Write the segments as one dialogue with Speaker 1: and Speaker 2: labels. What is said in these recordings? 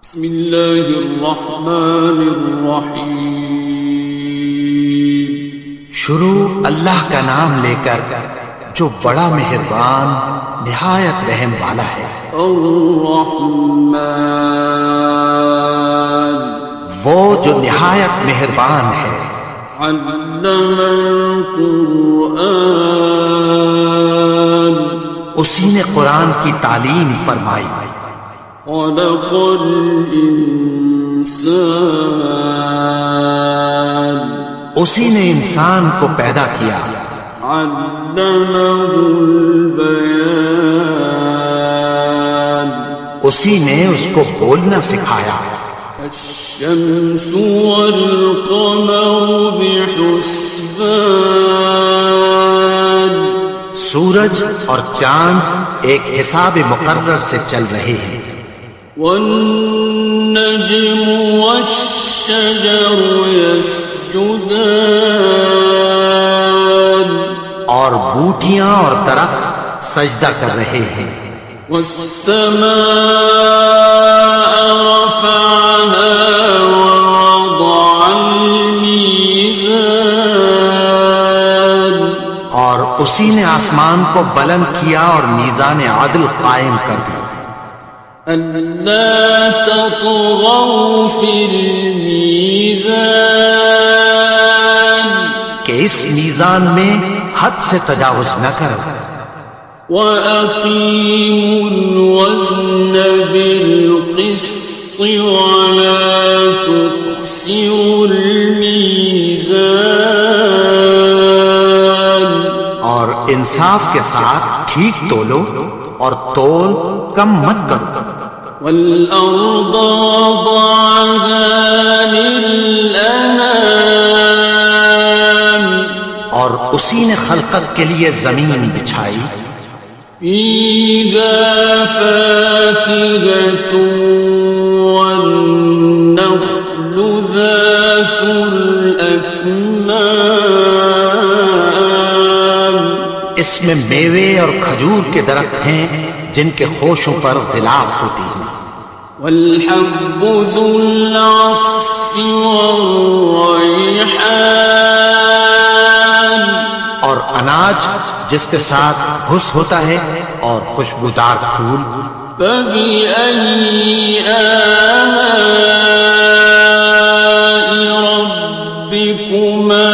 Speaker 1: بسم اللہ الرحمن الرحیم۔
Speaker 2: شروع اللہ کا نام لے کر جو بڑا مہربان نہایت رحم والا ہے۔
Speaker 1: الرحمن،
Speaker 2: وہ جو نہایت مہربان ہے۔
Speaker 1: علم القرآن،
Speaker 2: اسی نے قرآن کی تعلیم فرمائی۔
Speaker 1: خلق الانسان،
Speaker 2: اسی نے انسان کو پیدا کیا۔
Speaker 1: علمہ البیان،
Speaker 2: اسی نے اس کو بولنا سکھایا۔
Speaker 1: الشمس والقمر بحسبان،
Speaker 2: سورج اور چاند ایک حساب مقرر سے چل رہے ہیں۔
Speaker 1: والنجم والشجر يسجدان،
Speaker 2: اور بوٹیاں اور درخت سجدہ کر رہے ہیں۔
Speaker 1: والسماء رفعها ووضع الميزان،
Speaker 2: اور اسی نے آسمان کو بلند کیا اور میزان عدل قائم کر دیا۔
Speaker 1: أَلَّا تَطْغَوْا فِي الْمِيزَانِ،
Speaker 2: کہ اس میزان میں حد سے تجاوز نہ کرو۔
Speaker 1: وَأَقِيمُوا الْوَزْنَ بِالْقِسْطِ وَلَا تُخْسِرُوا الْمِيزَانَ،
Speaker 2: اور انصاف کے ساتھ ٹھیک تولو اور تول کم مت کرو۔
Speaker 1: وَالْأَرْضَ وَضَعَهَا لِلْأَنَامِ،
Speaker 2: اور اسی نے خلقت کے لیے زمین بچھائی۔
Speaker 1: فِيهَا فَاكِهَةٌ وَالنَّخْلُ ذَاتُ الْأَكْمَامِ،
Speaker 2: اس میں میوے اور کھجور کے درخت ہیں جن کے خوشوں پر غلاف ہوتی ہیں۔
Speaker 1: وَالْحَبُّ ذُو الْعَصْفِ وَالرَّيْحَانِ،
Speaker 2: اور اناج جس کے ساتھ گھس ہوتا ہے اور خوشبودار پھول۔
Speaker 1: فَبِأَيِّ آلَاءِ رَبِّكُمَا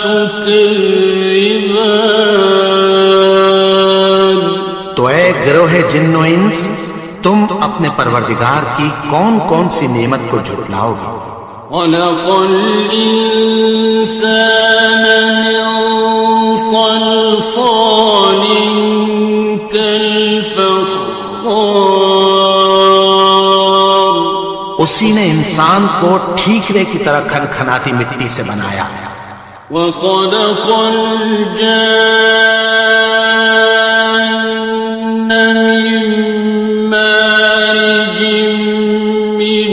Speaker 1: تُكَذِّبَانِ،
Speaker 2: تو اے گروہ جن و انس، تم اپنے پروردگار کی کون کون سی نعمت کو جھٹلاؤ گے؟
Speaker 1: خَلَقَ الْإِنسَانَ مِنْ صَلْصَالٍ كَالْفَخَّارِ،
Speaker 2: اسی نے انسان کو ٹھیکرے کی طرح کھنکھناتی مٹی سے بنایا۔
Speaker 1: وَخَلَقَ الْجَانَّ مِن مَّارِجٍ مِّن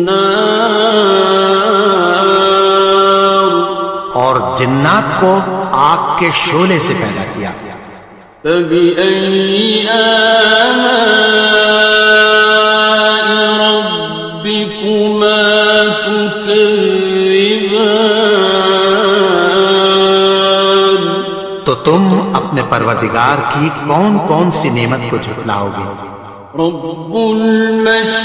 Speaker 1: نَّارٍ،
Speaker 2: اور جنات کو آگ کے شعلے سے پیدا کیا۔
Speaker 1: فَبِأَيِّ آلَاءِ رَبِّكُمَا تُكَذِّبَانِ،
Speaker 2: تو تم اپنے پروردگار کی کون کون سی نعمت کو جھٹلاؤ گے؟
Speaker 1: رب المشرقين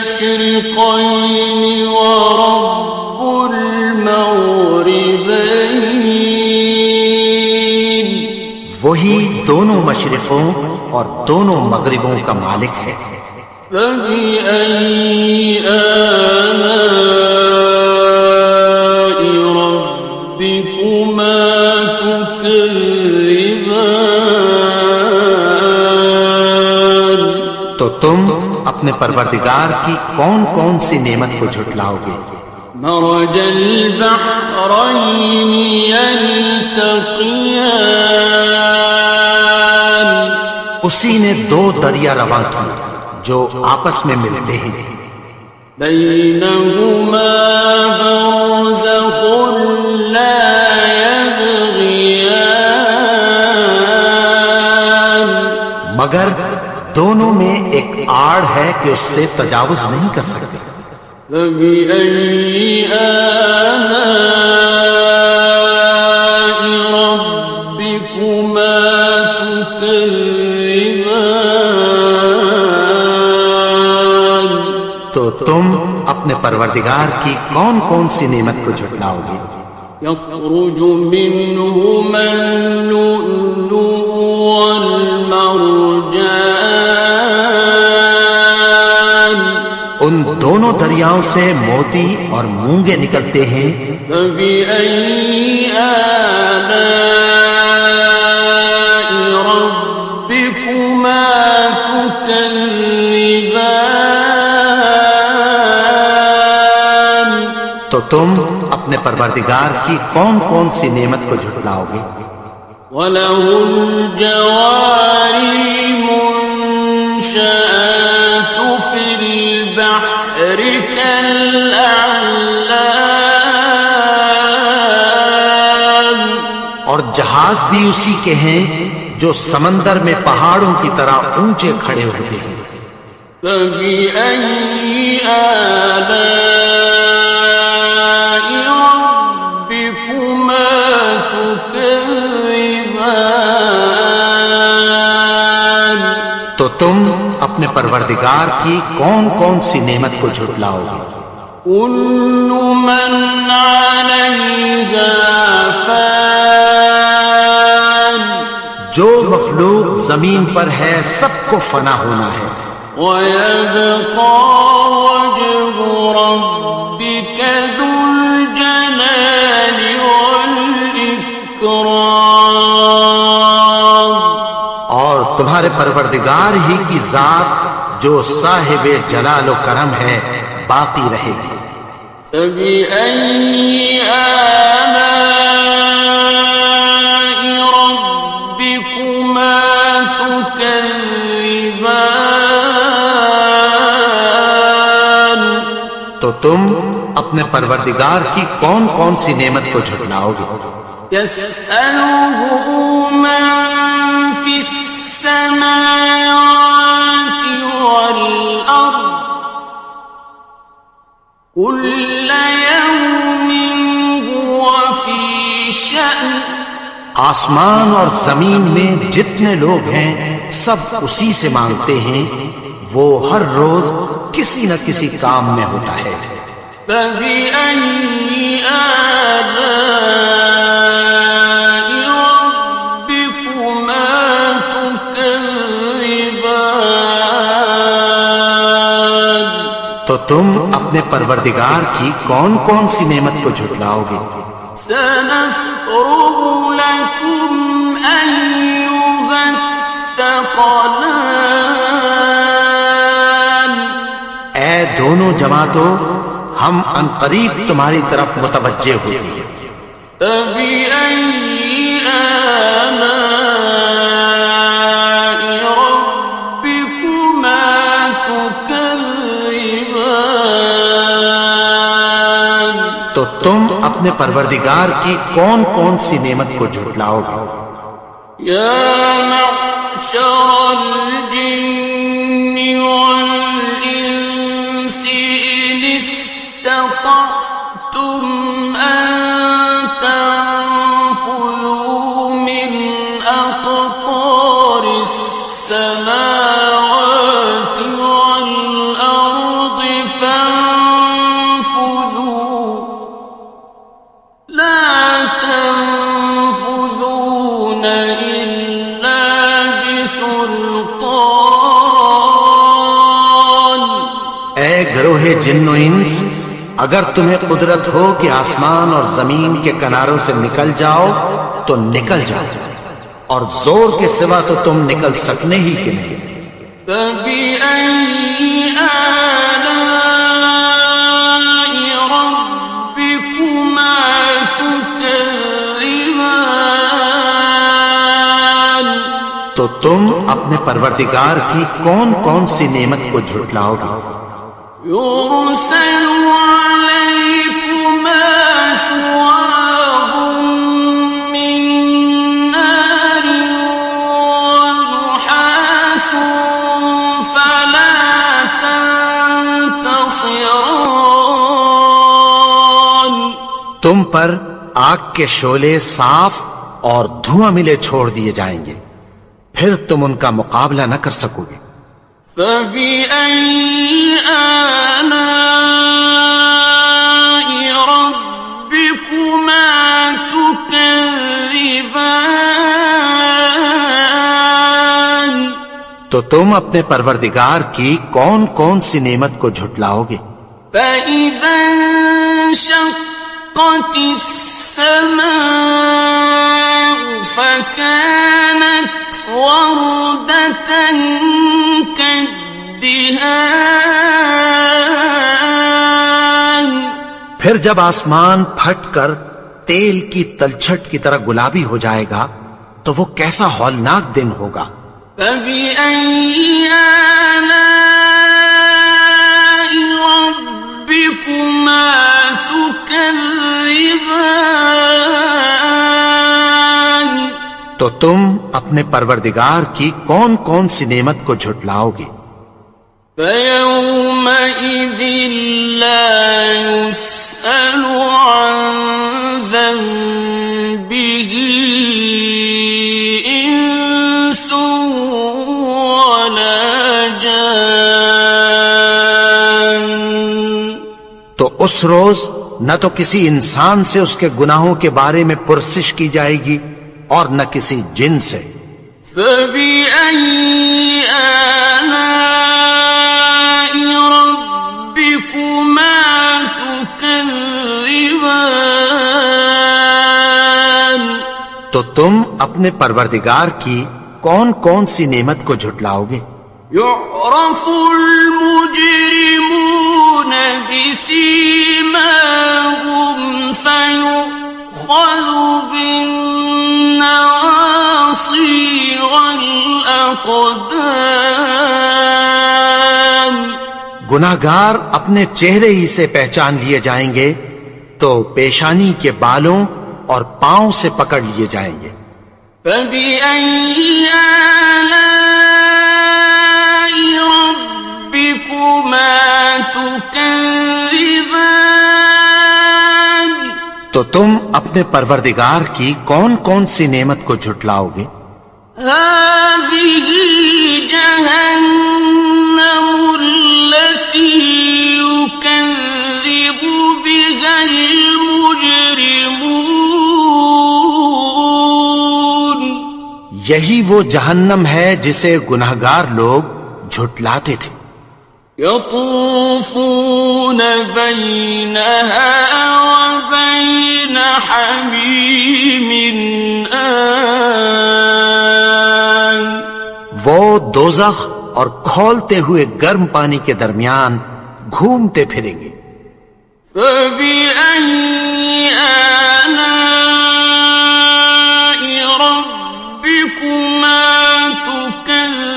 Speaker 1: ورب المغربين،
Speaker 2: وہی دونوں مشرقوں اور دونوں مغربوں کا مالک ہے۔
Speaker 1: فبأي آلاء ربكما تكذبان،
Speaker 2: تو تم اپنے پروردگار کی کون کون سی نعمت کو جھٹلاؤ گے؟
Speaker 1: مرج البحرين يلتقيان،
Speaker 2: اسی نے دو دریا رواں کی جو آپس میں ملتے ہیں۔
Speaker 1: بينهما برزخ لا يبغيان،
Speaker 2: مگر دونوں میں ایک آڑ ہے کہ اس سے تجاوز نہیں کر سکتے۔
Speaker 1: فبأي آلاء ربكما تكذبان؟
Speaker 2: تو تم اپنے پروردگار کی کون کون سی نعمت کو جھٹلاؤ گے؟
Speaker 1: يخرج منهما اللؤلؤ والمرجان
Speaker 2: ان دونوں دریاؤں سے موتی اور مونگے نکلتے ہیں۔
Speaker 1: فبأي آلاء ربكما تكذبان؟
Speaker 2: تو تم اپنے پروردگار کی کون کون سی نعمت کو جھٹلاؤ گے؟
Speaker 1: وَلَهُ الْجَوَارِ الْمُنشَآتُ فِي الْبَحْرِ كَالْأَعْلَامِ،
Speaker 2: اور جہاز بھی اسی کے ہیں جو سمندر میں پہاڑوں کی طرح اونچے کھڑے ہوتے ہیں۔
Speaker 1: فَبِأَيِّ آلَاءِ رَبِّكُمَا تُكَذِّبَانِ؟
Speaker 2: تو تم اپنے پروردگار کی کون کون سی نعمت کو جھٹلاؤ گے؟
Speaker 1: كُلُّ مَنْ عَلَيْهَا فَانٍ،
Speaker 2: جو مخلوق زمین پر ہے سب کو فنا ہونا ہے۔
Speaker 1: وَيَبْقَى وَجْهُ رَبِّكَ ذُو الْجَلَالِ وَالْإِكْرَامِ،
Speaker 2: اور تمہارے پروردگار ہی کی ذات جو صاحب جلال و کرم ہے باقی رہے گی۔
Speaker 1: فَبِأَيِّ آلَاءِ رَبِّكُمَا تُكَذِّبَانِ؟
Speaker 2: تو تم اپنے پروردگار کی کون کون سی نعمت کو جھٹلاؤ گے؟
Speaker 1: يَسْأَلُهُ مَن فِي السَّمَاوَاتِ وَالْأَرْضِ كُلَّ يَوْمٍ هُوَ فِي شَأْنٍ،
Speaker 2: آسمان اور زمین میں جتنے لوگ ہیں سب اسی سے مانگتے ہیں، وہ ہر روز کسی نہ کسی کام میں ہوتا ہے۔
Speaker 1: فَبِأَيِّ آلَاءِ رَبِّكُمَا تُكَذِّبَانِ؟
Speaker 2: تو تم اپنے پروردگار کی کون کون سی نعمت کو جھٹلاؤ گے؟
Speaker 1: سَنَفْرُغُ لَكُمْ أَيُّهَ الثَّقَلَانِ،
Speaker 2: اے دونوں جماعتوں ہم عنقریب تمہاری طرف متوجہ ہوتے ہیں۔
Speaker 1: فَبِأَيِّ آلَاءِ رَبِّكُمَا تُكَذِّبَانِ؟
Speaker 2: تو تم اپنے پروردگار کی کون کون سی نعمت کو جھٹلاؤ گے؟
Speaker 1: يَا مَعْشَرَ الْجِنِّ وَالْإِنسِ إِنِ اسْتَطَعْتُمْ أَن تَنفُذُوا مِنْ أَقْطَارِ السَّمَاوَاتِ وَالْأَرْضِ فَانفُذُوا لَا تَنفُذُونَ إِلَّا بِسُلْطَانٍ۔
Speaker 2: اے گروہ جن و انس، اگر تمہیں قدرت ہو کہ آسمان اور زمین کے کناروں سے نکل جاؤ تو نکل جاؤ، اور زور کے سوا تو تم نکل سکنے ہی کے نہیں۔
Speaker 1: فَبِأَيِّ آلَاءِ رَبِّكُمَا تُكَذِّبَانِ؟
Speaker 2: تو تم اپنے پروردگار کی کون کون سی نعمت کو جھٹلاؤ گے؟
Speaker 1: يُرْسَلُ عَلَيْكُمَا شُوَاظٌ مِّن نَّارٍ وَنُحَاسٌ فَلَا
Speaker 2: تم پر آگ کے شعلے صاف اور دھواں ملے چھوڑ دیے جائیں گے، پھر تم ان کا مقابلہ نہ کر سکو گے۔
Speaker 1: فَبِأَيِّ آلَاءِ رَبِّكُمَا تُكَذِّبَانِ؟
Speaker 2: تو تم اپنے پروردگار کی کون کون سی نعمت کو جھٹلاؤ گے؟
Speaker 1: فَإِذَا انشَقَّتِ السَّمَاءُ فَكَانَتْ وَرْدَةً كَالدِّهَانِ،
Speaker 2: پھر جب آسمان پھٹ کر تیل کی تلچھٹ کی طرح گلابی ہو جائے گا تو وہ کیسا ہولناک دن ہوگا۔
Speaker 1: فَبِأَيِّ آلَاءِ رَبِّكُمَا تُكَذِّبَانِ؟
Speaker 2: تو تم اپنے پروردگار کی کون کون سی نعمت کو جھٹلاؤ گے؟
Speaker 1: فَيَوْمَئِذٍ لَا يُسْأَلُ عَنْ ذَنبِهِ إِنسٌ وَلَا جَانٌ۔
Speaker 2: تو اس روز نہ تو کسی انسان سے اس کے گناہوں کے بارے میں پرسش کی جائے گی اور نہ کسی جن سے۔
Speaker 1: فَبِأَيِّ آلَاءِ رَبِّكُمَا تُكَذِّبَانِ؟
Speaker 2: تو تم اپنے پروردگار کی کون کون سی نعمت کو جھٹلاؤ گے؟
Speaker 1: يُعْرَفُ الْمُجْرِمُونَ بِسِيمَاهُمْ فَيُؤْخَذُ بِالنَّوَاصِي وَالْأَقْدَامِ۔
Speaker 2: گناہگار اپنے چہرے ہی سے پہچان لیے جائیں گے تو پیشانی کے بالوں اور پاؤں سے پکڑ لیے جائیں گے۔
Speaker 1: فَبِأَيِّ آلَاءِ رَبِّكُمَا تُكَذِّبَانِ؟
Speaker 2: تو تم اپنے پروردگار کی کون کون سی نعمت کو جھٹلاؤ گے؟
Speaker 1: هَٰذِهِ جَهَنَّمُ الَّتِي يُكَذِّبُ بِهَا الْمُجْرِمُونَ۔
Speaker 2: یہی وہ جہنم ہے جسے گناہگار لوگ جھٹلاتے تھے۔
Speaker 1: يَطُوفُونَ بَيْنَهَا وَبَيْنَ حَمِيمٍ آنٍ۔
Speaker 2: وہ دوزخ اور کھولتے ہوئے گرم پانی کے درمیان گھومتے پھریں گے۔
Speaker 1: فَبِأَيِّ آلَاءِ رَبِّكُمَا تُكَذِّبَانِ؟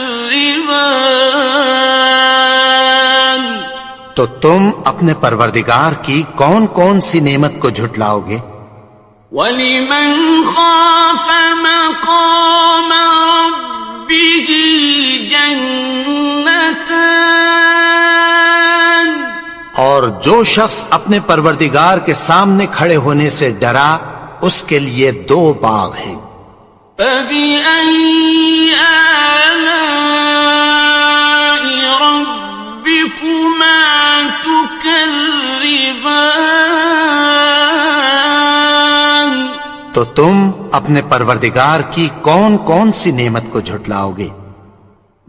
Speaker 2: تو تم اپنے پروردگار کی کون کون سی نعمت کو جھٹلاؤ گے؟
Speaker 1: وَلِمَنْ خَافَ مَقَامَ رَبِّهِ جَنَّتَانِ؟
Speaker 2: اور جو شخص اپنے پروردگار کے سامنے کھڑے ہونے سے ڈرا اس کے لیے 2 باغ ہیں۔
Speaker 1: فَبِأَيِّ آلَاءِ رَبِّكُمَا تُكَذِّبَانِ؟
Speaker 2: تو تم اپنے پروردگار کی کون کون سی نعمت کو جھٹلاؤ گے؟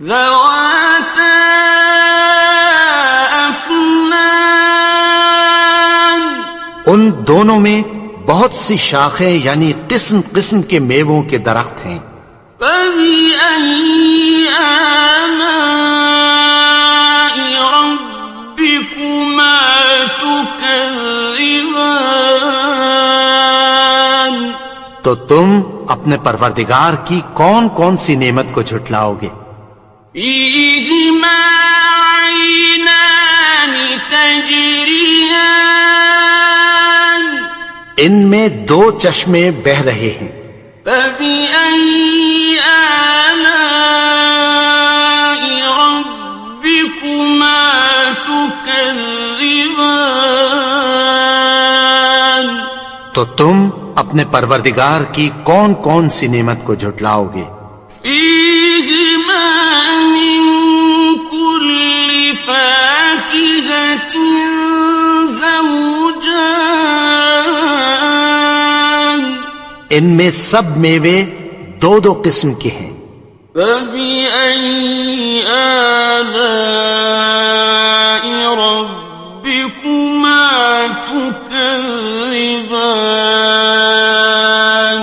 Speaker 1: ذَوَاتَا أَفْنَانٍ؟
Speaker 2: ان دونوں میں بہت سی شاخیں یعنی قسم قسم کے میووں کے درخت ہیں۔
Speaker 1: فَبِأَيِّ آلَاءِ رَبِّكُمَا تُكَذِّبَانِ؟
Speaker 2: تو تم اپنے پروردگار کی کون کون سی نعمت کو جھٹلاؤ گے؟
Speaker 1: فِيهِمَا عَيْنَانِ تَجْرِيَانِ؟
Speaker 2: ان میں 2 چشمے بہ رہے ہیں۔
Speaker 1: فَبِأَيِّ آلَاءِ رَبِّكُمَا تُكَذِّبَانِ؟
Speaker 2: تو تم اپنے پروردگار کی کون کون سی نعمت کو جھٹلاؤ گے؟
Speaker 1: فیہما من کل فاکہۃ زوجان،
Speaker 2: ان میں سب میوے دو دو قسم کے ہیں۔
Speaker 1: فبأي آلاء ربكما تكذبان،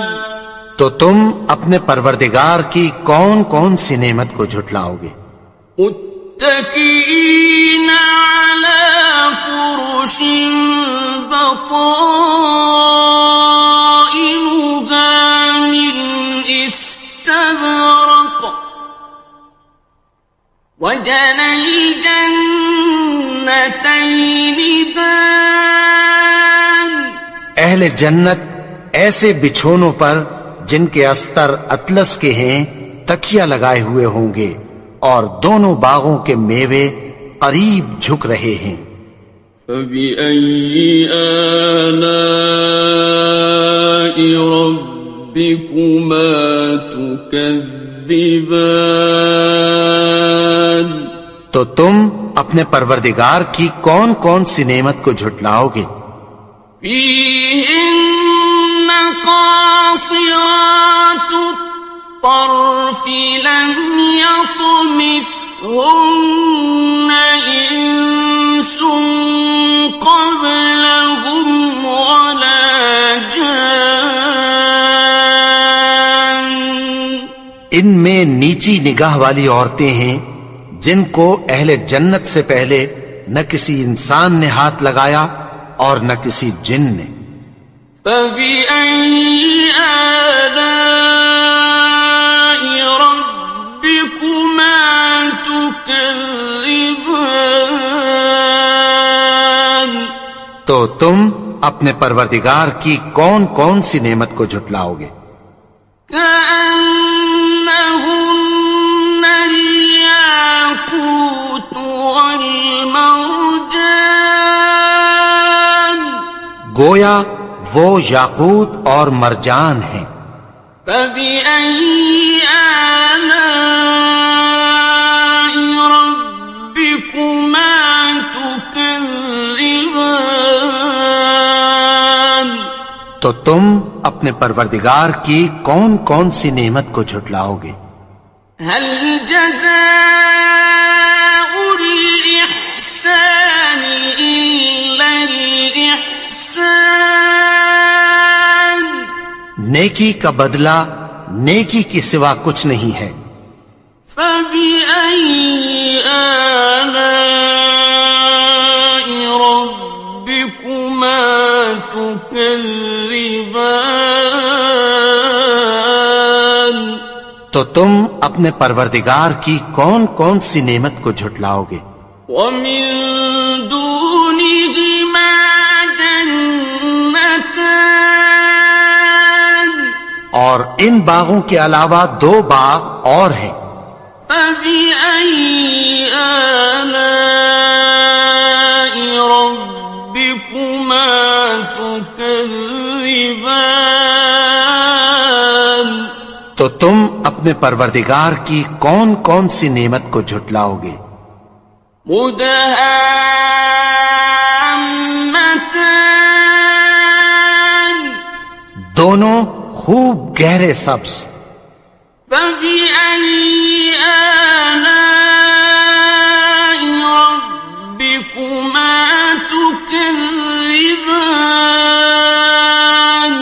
Speaker 2: تو تم اپنے پروردگار کی کون کون سی نعمت کو جھٹلاؤ گے؟
Speaker 1: متكئين على فرش بطائنها من استبرق، وجنى الجنتين دان،
Speaker 2: اہل جنت ایسے بچھونوں پر جن کے استر اطلس کے ہیں تکیہ لگائے ہوئے ہوں گے، اور دونوں باغوں کے میوے قریب جھک رہے ہیں۔
Speaker 1: فبأي آلاء ربكما تكذبان،
Speaker 2: تو تم اپنے پروردگار کی کون کون سی نعمت کو جھٹلاؤ گے؟
Speaker 1: فيهن قاصرات الطرف لم يطمثهن إنس قبلهم ولا جان،
Speaker 2: ان میں نیچی نگاہ والی عورتیں ہیں جن کو اہل جنت سے پہلے نہ کسی انسان نے ہاتھ لگایا اور نہ کسی جن نے۔
Speaker 1: فبأي آلاء ربكما تكذبان،
Speaker 2: تو تم اپنے پروردگار کی کون کون سی نعمت کو جھٹلاؤ گے؟
Speaker 1: كأنهن الياقوت والمرجان،
Speaker 2: گویا وہ یاقوت اور مرجان ہیں۔
Speaker 1: فبأي آلاء ربكما تكذبان،
Speaker 2: تو تم اپنے پروردگار کی کون کون سی نعمت کو جھٹلاؤ گے؟
Speaker 1: هل جزاء الإحسان إلا الإحسان،
Speaker 2: نیکی کا بدلہ نیکی کی سوا کچھ نہیں ہے۔
Speaker 1: فبأي آلاء ربكما تكذبان،
Speaker 2: تو تم اپنے پروردگار کی کون کون سی نعمت کو جھٹلاؤ گے؟
Speaker 1: ومن دونهما جنتان،
Speaker 2: اور ان باغوں کے علاوہ دو باغ اور ہیں۔
Speaker 1: فبأي آلاء ربكما تكذبان،
Speaker 2: تو تم اپنے پروردگار کی کون کون سی نعمت کو جھٹلاؤ گے؟
Speaker 1: مدهامتان،
Speaker 2: دونوں خوب گہرے سبز۔
Speaker 1: فبأي آلاء ربكما تكذبان،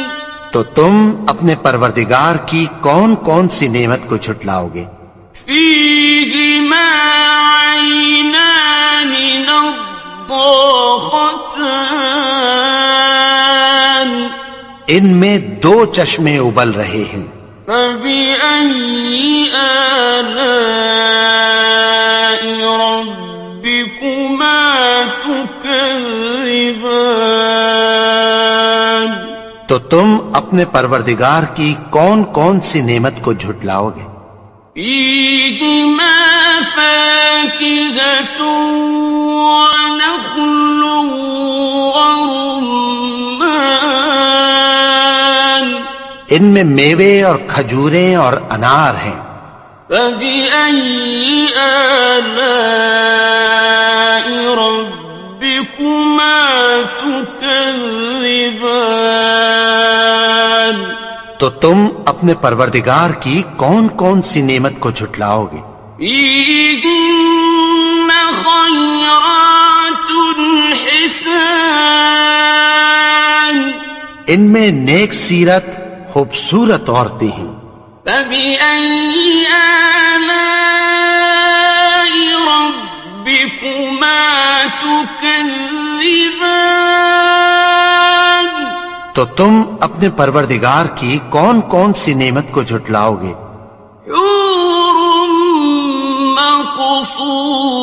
Speaker 2: تو تم اپنے پروردگار کی کون کون سی نعمت کو جھٹلاؤ گے؟
Speaker 1: فيهما عينان نضاختان،
Speaker 2: ان میں دو چشمے ابل رہے ہیں۔
Speaker 1: فبأي آلاء ربكما تكذبان،
Speaker 2: تو تم اپنے پروردگار کی کون کون سی نعمت کو جھٹلاؤ گے؟
Speaker 1: فيهما فاكهة ونخل ورمان،
Speaker 2: ان میں میوے اور کھجوریں اور انار ہیں.
Speaker 1: فبأي آلاء ربكما تكذبان
Speaker 2: تو تم اپنے پروردگار کی کون کون سی نعمت کو جھٹلاؤ گے؟
Speaker 1: فيهن خيرات حسان
Speaker 2: ان میں نیک سیرت خوبصورت عورتیں ہیں.
Speaker 1: فبأي آلاء ربكما تكذبان
Speaker 2: تو تم اپنے پروردگار کی کون کون سی نعمت کو جھٹلاؤ گے؟
Speaker 1: حور مقصورات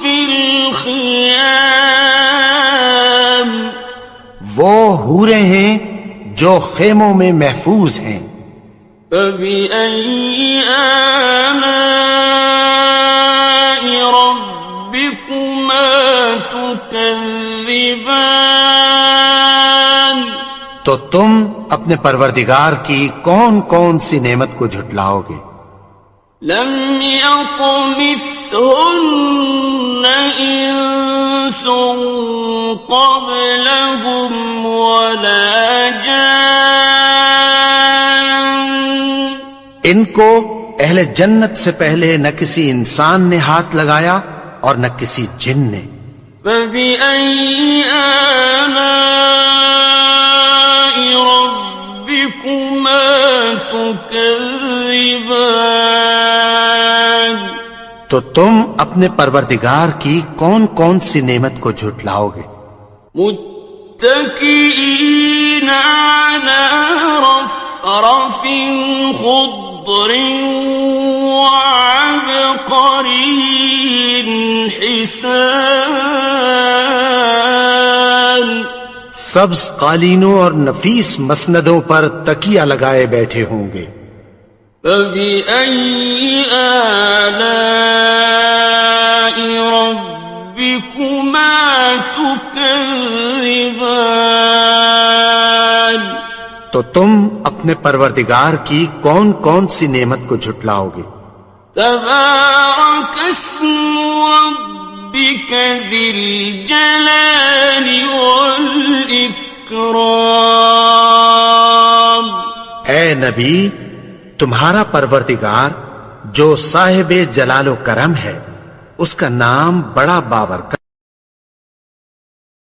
Speaker 1: في الخيام
Speaker 2: وہ حوریں ہیں جو خیموں میں محفوظ ہیں.
Speaker 1: فبأي آلاء ربكما تكذبان
Speaker 2: تو تم اپنے پروردگار کی کون کون سی نعمت کو جھٹلاؤ گے؟
Speaker 1: لم يطمثهن إنس قبلهم ولا جان
Speaker 2: ان کو اہل جنت سے پہلے نہ کسی انسان نے ہاتھ لگایا اور نہ کسی جن نے.
Speaker 1: فبأي آلاء ربكما تكذبان
Speaker 2: تو تم اپنے پروردگار کی کون کون سی نعمت کو جھٹلاؤ گے؟
Speaker 1: متكئين على رفرف خضر وعبقري حسان
Speaker 2: سبز قالینوں اور نفیس مسندوں پر تکیہ لگائے بیٹھے ہوں گے.
Speaker 1: فبأي آلاء ربكما تكذبان
Speaker 2: تو تم اپنے پروردگار کی کون کون سی نعمت کو جھٹلاؤ گے؟
Speaker 1: تبارك اسم ربك ذي الجلال والإكرام
Speaker 2: اے نبی، تمہارا پروردگار جو صاحب جلال و کرم ہے، اس کا نام بڑا بابرکت